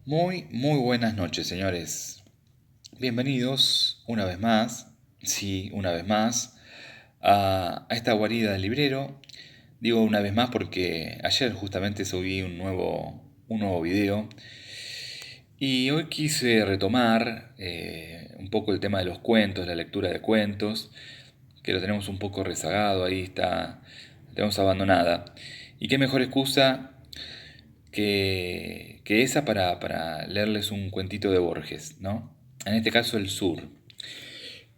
Muy buenas noches, señores. Bienvenidos una vez más, sí, una vez más, a esta guarida del librero. Digo una vez más porque ayer justamente subí un nuevo video y hoy quise retomar un poco el tema de los cuentos, la lectura de cuentos, que lo tenemos un poco rezagado, ahí está, la tenemos abandonada. Y qué mejor excusa que esa para leerles un cuentito de Borges, ¿no? En este caso El Sur.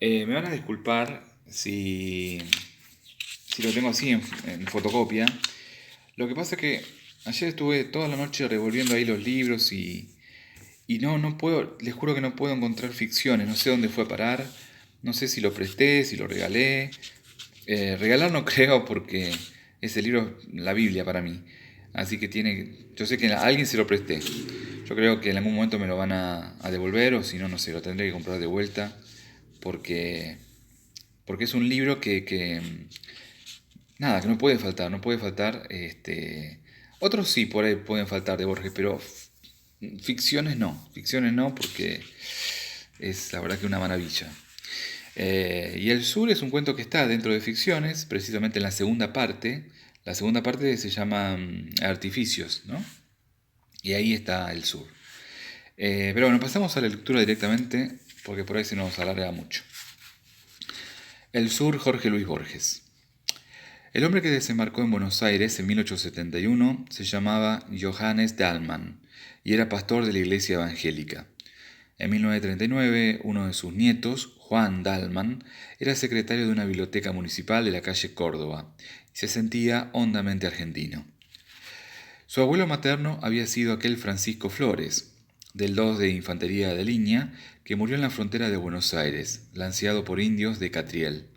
Me van a disculpar si lo tengo así en fotocopia. Lo que pasa es que ayer estuve toda la noche revolviendo ahí los libros y no puedo, les juro que no puedo encontrar ficciones, no sé dónde fue a parar, no sé si lo presté, si lo regalé. Regalar no creo porque ese libro es la Biblia para mí. Así que yo sé que a alguien se lo presté. Yo creo que en algún momento me lo van a devolver o si no, no sé, lo tendré que comprar de vuelta porque, porque es un libro nada, que no puede faltar, no puede faltar. Otros sí por ahí pueden faltar de Borges, pero ficciones no porque es la verdad que una maravilla. Y El Sur es un cuento que está dentro de ficciones, precisamente en la segunda parte. La segunda parte se llama Artificios, ¿no? Y ahí está El Sur. Pero bueno, pasamos a la lectura directamente, porque por ahí se nos alarga mucho. El Sur, Jorge Luis Borges. El hombre que desembarcó en Buenos Aires en 1871 se llamaba Johannes Dahlmann y era pastor de la iglesia evangélica. En 1939, uno de sus nietos, Juan Dahlmann, era secretario de una biblioteca municipal de la calle Córdoba y se sentía hondamente argentino. Su abuelo materno había sido aquel Francisco Flores, del 2 de Infantería de Línea, que murió en la frontera de Buenos Aires, lanceado por indios de Catriel.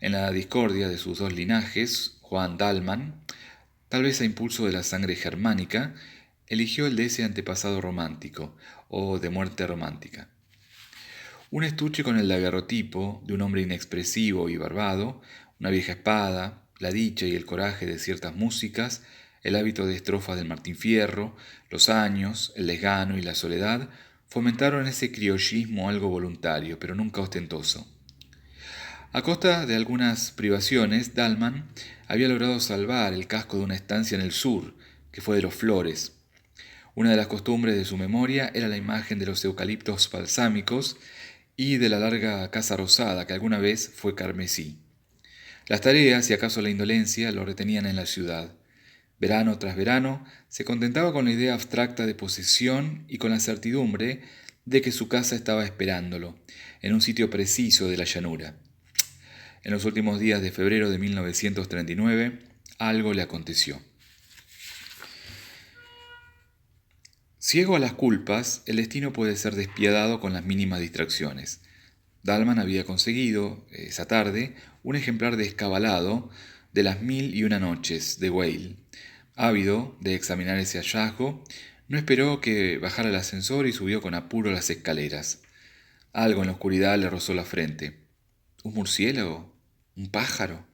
En la discordia de sus dos linajes, Juan Dahlmann, tal vez a impulso de la sangre germánica, eligió el de ese antepasado romántico, o de muerte romántica. Un estuche con el daguerrotipo de un hombre inexpresivo y barbado, una vieja espada, la dicha y el coraje de ciertas músicas, el hábito de estrofas del Martín Fierro, los años, el desgano y la soledad fomentaron ese criollismo algo voluntario, pero nunca ostentoso. A costa de algunas privaciones, Dalman había logrado salvar el casco de una estancia en el sur, que fue de los Flores. Una de las costumbres de su memoria era la imagen de los eucaliptos balsámicos y de la larga casa rosada que alguna vez fue carmesí. Las tareas y acaso la indolencia lo retenían en la ciudad. Verano tras verano se contentaba con la idea abstracta de posesión y con la certidumbre de que su casa estaba esperándolo, en un sitio preciso de la llanura. En los últimos días de febrero de 1939, algo le aconteció. Ciego a las culpas, el destino puede ser despiadado con las mínimas distracciones. Dalman había conseguido, esa tarde, un ejemplar descabalado de las Mil y una noches de Weil. Ávido de examinar ese hallazgo, no esperó que bajara el ascensor y subió con apuro las escaleras. Algo en la oscuridad le rozó la frente. ¿Un murciélago? ¿Un pájaro?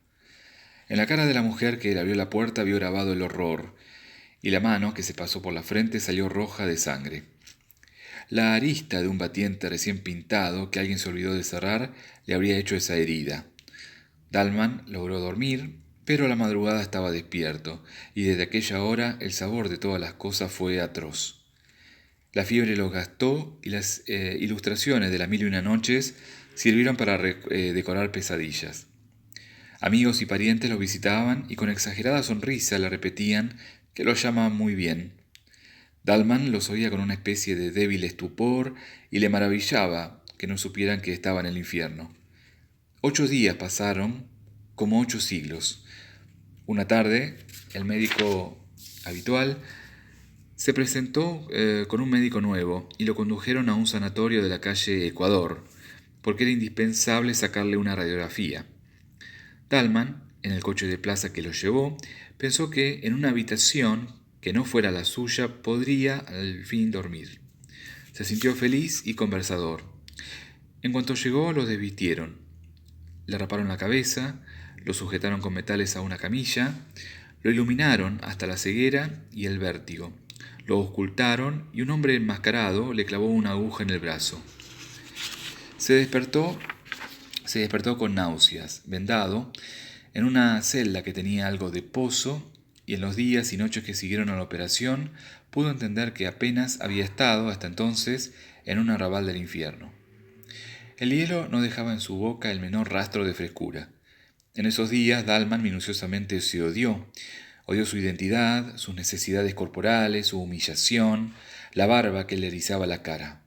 En la cara de la mujer que le abrió la puerta vio grabado el horror, y la mano que se pasó por la frente salió roja de sangre. La arista de un batiente recién pintado que alguien se olvidó de cerrar le habría hecho esa herida. Dalman logró dormir, pero a la madrugada estaba despierto, y desde aquella hora el sabor de todas las cosas fue atroz. La fiebre los gastó y las ilustraciones de las Mil y una noches sirvieron para decorar pesadillas. Amigos y parientes lo visitaban y con exagerada sonrisa le repetían que lo llamaban muy bien. Dalman los oía con una especie de débil estupor y le maravillaba que no supieran que estaba en el infierno. 8 días pasaron como 8 siglos. Una tarde, el médico habitual se presentó con un médico nuevo y lo condujeron a un sanatorio de la calle Ecuador, porque era indispensable sacarle una radiografía. Dalman, en el coche de plaza que lo llevó, pensó que en una habitación que no fuera la suya podría al fin dormir. Se sintió feliz y conversador. En cuanto llegó, lo desvistieron. Le raparon la cabeza, lo sujetaron con metales a una camilla, lo iluminaron hasta la ceguera y el vértigo. lo ocultaron y un hombre enmascarado le clavó una aguja en el brazo. Se despertó con náuseas, vendado, en una celda que tenía algo de pozo, y en los días y noches que siguieron a la operación pudo entender que apenas había estado hasta entonces en un arrabal del infierno. El hielo no dejaba en su boca el menor rastro de frescura. En esos días Dalman minuciosamente se odió. Odió su identidad, sus necesidades corporales, su humillación, la barba que le erizaba la cara.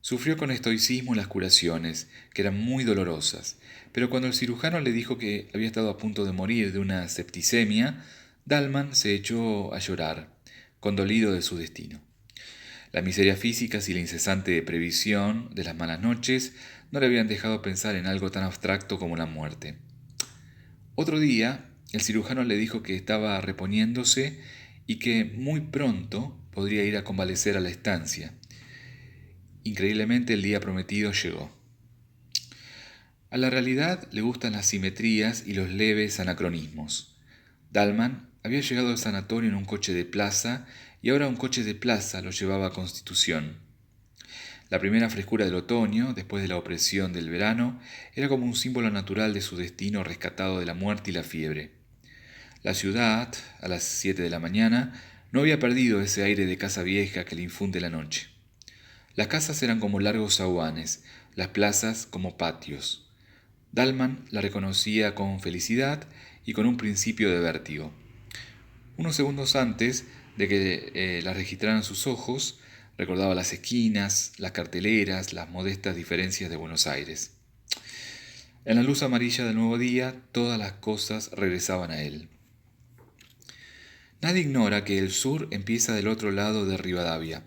Sufrió con estoicismo las curaciones, que eran muy dolorosas, pero cuando el cirujano le dijo que había estado a punto de morir de una septicemia, Dalman se echó a llorar, condolido de su destino. La miseria física y la incesante previsión de las malas noches no le habían dejado pensar en algo tan abstracto como la muerte. Otro día, el cirujano le dijo que estaba reponiéndose y que muy pronto podría ir a convalecer a la estancia. Increíblemente, el día prometido llegó. A la realidad le gustan las simetrías y los leves anacronismos. Dalman había llegado al sanatorio en un coche de plaza y ahora un coche de plaza lo llevaba a Constitución. La primera frescura del otoño, después de la opresión del verano, era como un símbolo natural de su destino rescatado de la muerte y la fiebre. La ciudad, a las 7 de la mañana, no había perdido ese aire de casa vieja que le infunde la noche. Las casas eran como largos zaguanes, las plazas como patios. Dalman la reconocía con felicidad y con un principio de vértigo. Unos segundos antes de que la registraran sus ojos, recordaba las esquinas, las carteleras, las modestas diferencias de Buenos Aires. En la luz amarilla del nuevo día, todas las cosas regresaban a él. Nadie ignora que el sur empieza del otro lado de Rivadavia.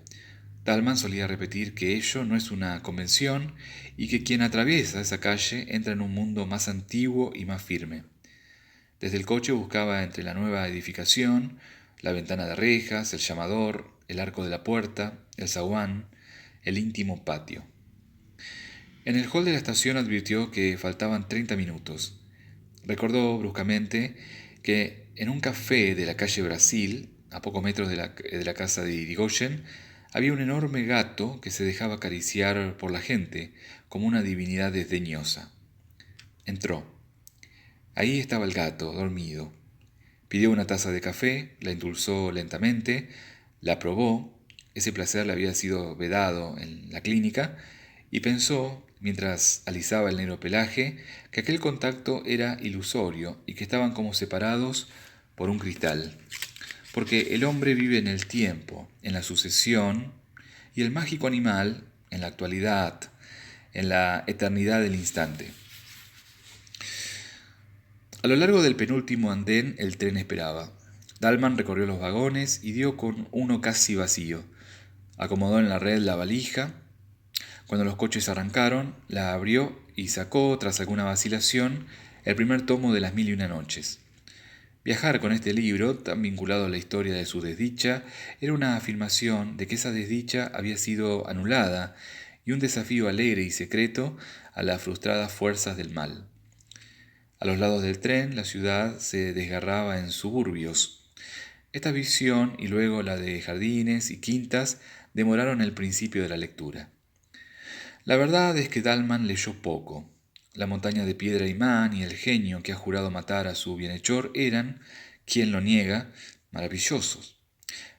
Dalman solía repetir que ello no es una convención y que quien atraviesa esa calle entra en un mundo más antiguo y más firme. Desde el coche buscaba entre la nueva edificación, la ventana de rejas, el llamador, el arco de la puerta, el zaguán, el íntimo patio. En el hall de la estación advirtió que faltaban 30 minutos. Recordó bruscamente que en un café de la calle Brasil, a pocos metros de la casa de Irigoyen, había un enorme gato que se dejaba acariciar por la gente como una divinidad desdeñosa. Entró. Ahí estaba el gato, dormido. Pidió una taza de café, la endulzó lentamente, la probó, ese placer le había sido vedado en la clínica, y pensó, mientras alisaba el negro pelaje, que aquel contacto era ilusorio y que estaban como separados por un cristal. Porque el hombre vive en el tiempo, en la sucesión, y el mágico animal en la actualidad, en la eternidad del instante. A lo largo del penúltimo andén el tren esperaba. Dalman recorrió los vagones y dio con uno casi vacío. Acomodó en la red la valija. Cuando los coches arrancaron, la abrió y sacó, tras alguna vacilación, el primer tomo de Las Mil y Una Noches. Viajar con este libro, tan vinculado a la historia de su desdicha, era una afirmación de que esa desdicha había sido anulada y un desafío alegre y secreto a las frustradas fuerzas del mal. A los lados del tren, la ciudad se desgarraba en suburbios. Esta visión y luego la de jardines y quintas demoraron el principio de la lectura. La verdad es que Dalman leyó poco. La montaña de piedra imán y el genio que ha jurado matar a su bienhechor eran, quien lo niega, maravillosos,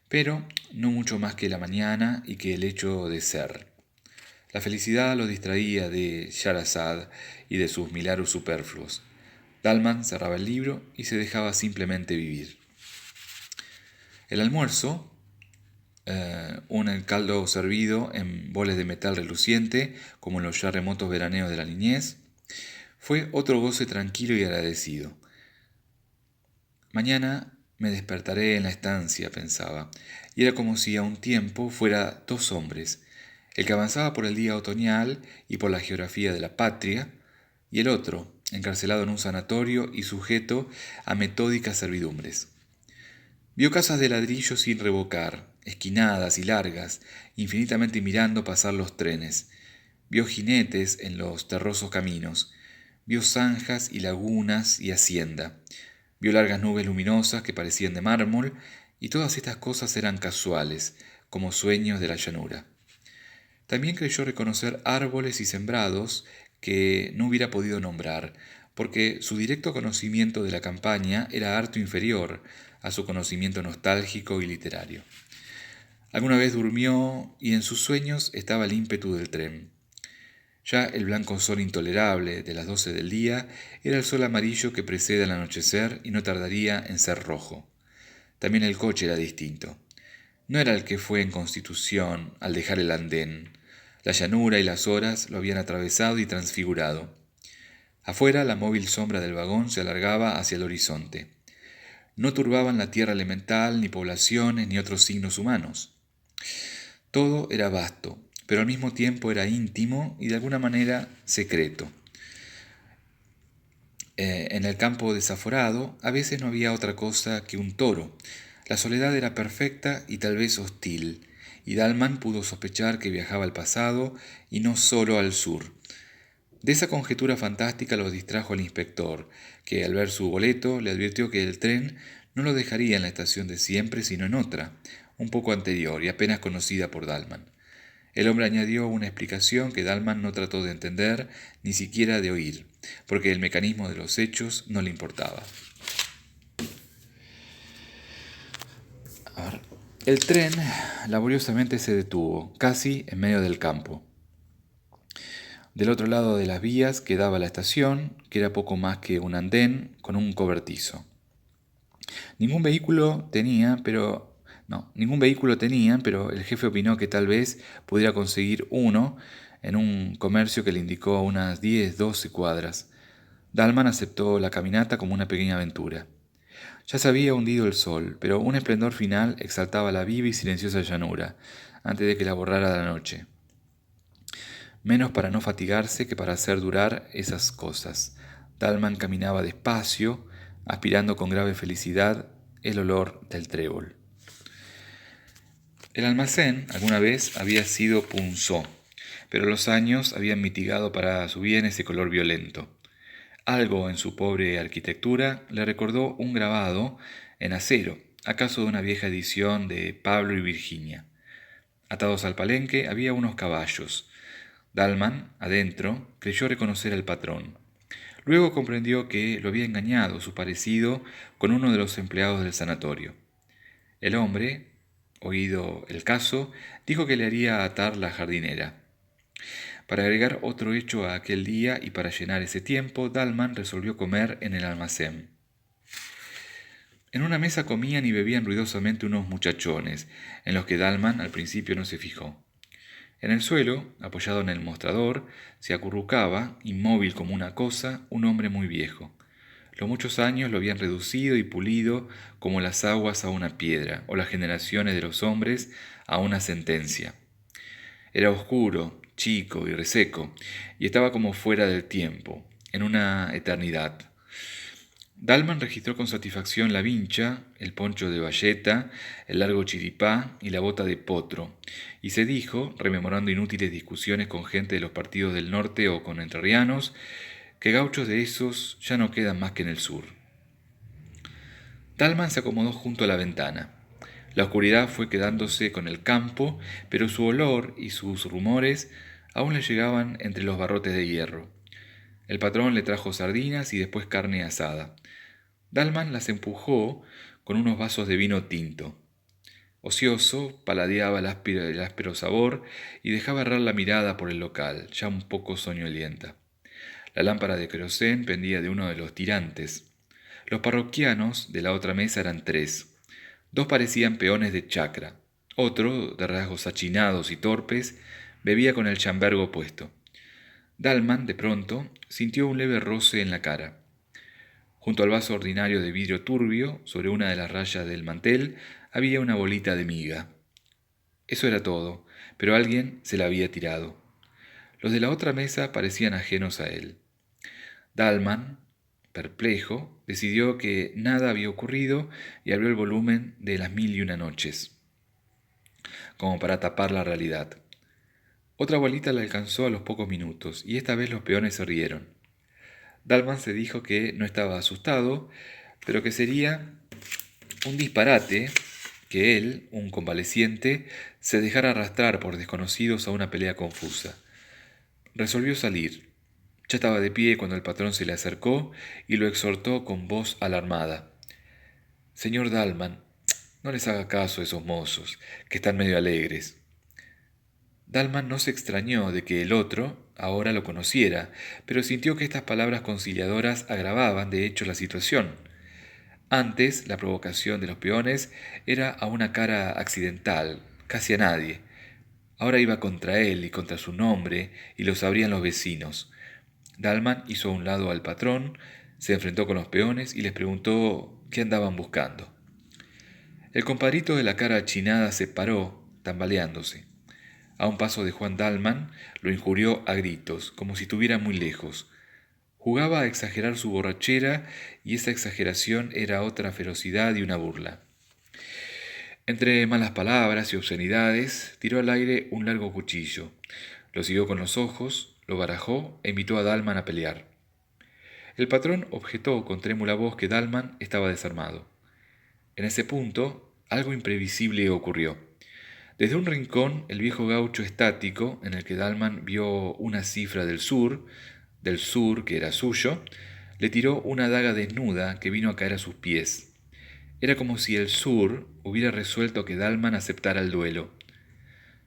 pero no mucho más que la mañana y que el hecho de ser. La felicidad lo distraía de Sharazad y de sus milagros superfluos. Dalman cerraba el libro y se dejaba simplemente vivir. El almuerzo, un caldo servido en boles de metal reluciente, como en los ya remotos veraneos de la niñez, fue otro goce tranquilo y agradecido. Mañana me despertaré en la estancia, pensaba, y era como si a un tiempo fuera dos hombres, el que avanzaba por el día otoñal y por la geografía de la patria, y el otro, encarcelado en un sanatorio y sujeto a metódicas servidumbres. Vio casas de ladrillo sin revocar, esquinadas y largas, infinitamente mirando pasar los trenes. Vio jinetes en los terrosos caminos. Vio zanjas y lagunas y hacienda. Vio largas nubes luminosas que parecían de mármol y todas estas cosas eran casuales, como sueños de la llanura. También creyó reconocer árboles y sembrados que no hubiera podido nombrar, porque su directo conocimiento de la campaña era harto inferior a su conocimiento nostálgico y literario. Alguna vez durmió y en sus sueños estaba el ímpetu del tren. Ya el blanco sol intolerable de las 12 del día era el sol amarillo que precede al anochecer y no tardaría en ser rojo. También el coche era distinto. No era el que fue en Constitución al dejar el andén. La llanura y las horas lo habían atravesado y transfigurado. Afuera la móvil sombra del vagón se alargaba hacia el horizonte. No turbaban la tierra elemental, ni poblaciones, ni otros signos humanos. Todo era vasto, pero al mismo tiempo era íntimo y de alguna manera secreto. En el campo desaforado a veces no había otra cosa que un toro. La soledad era perfecta y tal vez hostil, y Dalman pudo sospechar que viajaba al pasado y no solo al sur. De esa conjetura fantástica lo distrajo el inspector, que al ver su boleto le advirtió que el tren no lo dejaría en la estación de siempre, sino en otra, un poco anterior y apenas conocida por Dalman. El hombre añadió una explicación que Dalman no trató de entender, ni siquiera de oír, porque el mecanismo de los hechos no le importaba. El tren laboriosamente se detuvo, casi en medio del campo. Del otro lado de las vías quedaba la estación, que era poco más que un andén con un cobertizo. Ningún vehículo tenían, pero el jefe opinó que tal vez pudiera conseguir uno en un comercio que le indicó a unas 10, 12 cuadras. Dalman aceptó la caminata como una pequeña aventura. Ya se había hundido el sol, pero un esplendor final exaltaba la viva y silenciosa llanura, antes de que la borrara la noche. Menos para no fatigarse que para hacer durar esas cosas. Dalman caminaba despacio, aspirando con grave felicidad el olor del trébol. El almacén alguna vez había sido punzó, pero los años habían mitigado para su bien ese color violento. Algo en su pobre arquitectura le recordó un grabado en acero, acaso de una vieja edición de Pablo y Virginia. Atados al palenque había unos caballos. Dalman, adentro, creyó reconocer al patrón. Luego comprendió que lo había engañado su parecido con uno de los empleados del sanatorio. El hombre, oído el caso, dijo que le haría atar la jardinera. Para agregar otro hecho a aquel día y para llenar ese tiempo, Dalman resolvió comer en el almacén. En una mesa comían y bebían ruidosamente unos muchachones, en los que Dalman al principio no se fijó. En el suelo, apoyado en el mostrador, se acurrucaba, inmóvil como una cosa, un hombre muy viejo. Los muchos años lo habían reducido y pulido como las aguas a una piedra, o las generaciones de los hombres a una sentencia. Era oscuro, chico y reseco, y estaba como fuera del tiempo, en una eternidad. Dalman registró con satisfacción la vincha, el poncho de bayeta, el largo chiripá y la bota de potro, y se dijo, rememorando inútiles discusiones con gente de los partidos del norte o con entrerrianos, que gauchos de esos ya no quedan más que en el sur. Dalman se acomodó junto a la ventana. La oscuridad fue quedándose con el campo, pero su olor y sus rumores aún le llegaban entre los barrotes de hierro. El patrón le trajo sardinas y después carne asada. Dalman las empujó con unos vasos de vino tinto. Ocioso, paladeaba el áspero sabor y dejaba errar la mirada por el local, ya un poco soñolienta. La lámpara de querosén pendía de uno de los tirantes. Los parroquianos de la otra mesa eran 3. 2 parecían peones de chacra. Otro, de rasgos achinados y torpes, bebía con el chambergo puesto. Dalman, de pronto, sintió un leve roce en la cara. Junto al vaso ordinario de vidrio turbio, sobre una de las rayas del mantel, había una bolita de miga. Eso era todo, pero alguien se la había tirado. Los de la otra mesa parecían ajenos a él. Dalman, perplejo, decidió que nada había ocurrido y abrió el volumen de Las Mil y Una Noches, como para tapar la realidad. Otra bolita la alcanzó a los pocos minutos, y esta vez los peones se rieron. Dalman se dijo que no estaba asustado, pero que sería un disparate que él, un convaleciente, se dejara arrastrar por desconocidos a una pelea confusa. Resolvió salir. Ya estaba de pie cuando el patrón se le acercó y lo exhortó con voz alarmada. Señor Dalman, no les haga caso a esos mozos, que están medio alegres. Dalman no se extrañó de que el otro ahora lo conociera, pero sintió que estas palabras conciliadoras agravaban, de hecho, la situación. Antes, la provocación de los peones era a una cara accidental, casi a nadie. Ahora iba contra él y contra su nombre, y lo sabrían los vecinos. Dalman hizo a un lado al patrón, se enfrentó con los peones y les preguntó qué andaban buscando. El compadrito de la cara achinada se paró, tambaleándose. A un paso de Juan Dalman, lo injurió a gritos, como si estuviera muy lejos. Jugaba a exagerar su borrachera y esa exageración era otra ferocidad y una burla. Entre malas palabras y obscenidades, tiró al aire un largo cuchillo. Lo siguió con los ojos, lo barajó e invitó a Dalman a pelear. El patrón objetó con trémula voz que Dalman estaba desarmado. En ese punto, algo imprevisible ocurrió. Desde un rincón, el viejo gaucho estático, en el que Dalman vio una cifra del sur que era suyo, le tiró una daga desnuda que vino a caer a sus pies. Era como si el sur hubiera resuelto que Dalman aceptara el duelo.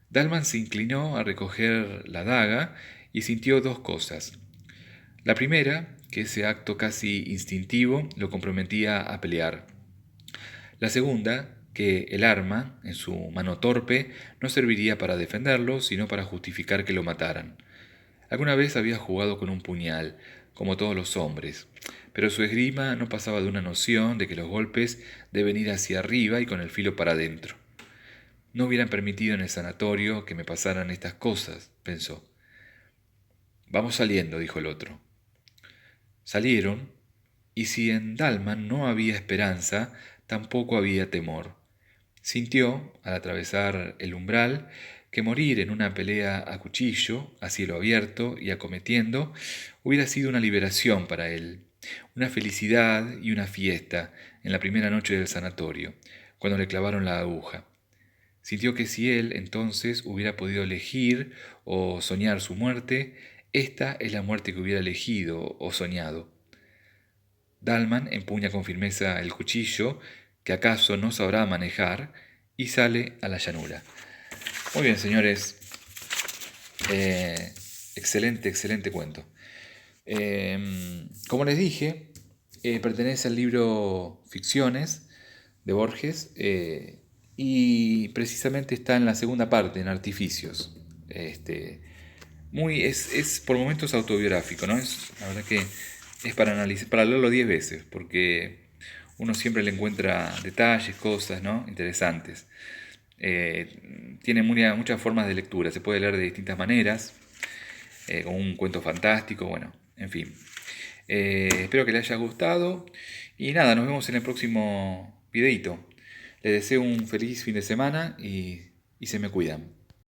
Dalman se inclinó a recoger la daga y sintió dos cosas. La primera, que ese acto casi instintivo lo comprometía a pelear. La segunda, que el arma, en su mano torpe, no serviría para defenderlo, sino para justificar que lo mataran. Alguna vez había jugado con un puñal, como todos los hombres, pero su esgrima no pasaba de una noción de que los golpes deben ir hacia arriba y con el filo para adentro. No hubieran permitido en el sanatorio que me pasaran estas cosas, pensó. Vamos saliendo, dijo el otro. Salieron, y si en Dalman no había esperanza, tampoco había temor. Sintió, al atravesar el umbral, que morir en una pelea a cuchillo, a cielo abierto y acometiendo, hubiera sido una liberación para él, una felicidad y una fiesta en la primera noche del sanatorio, cuando le clavaron la aguja. Sintió que si él entonces hubiera podido elegir o soñar su muerte, esta es la muerte que hubiera elegido o soñado. Dalman empuña con firmeza el cuchillo, que acaso no sabrá manejar, y sale a la llanura. Muy bien, señores. Excelente, excelente cuento. Como les dije, pertenece al libro Ficciones de Borges y precisamente está en la segunda parte, en Artificios. Es por momentos autobiográfico, ¿no? La verdad que es para analizar, para leerlo 10 veces, porque uno siempre le encuentra detalles, cosas, ¿no? Interesantes. Tiene muchas formas de lectura, se puede leer de distintas maneras, como un cuento fantástico, bueno, en fin. Espero que les haya gustado y nada, nos vemos en el próximo videito. Les deseo un feliz fin de semana y se me cuidan.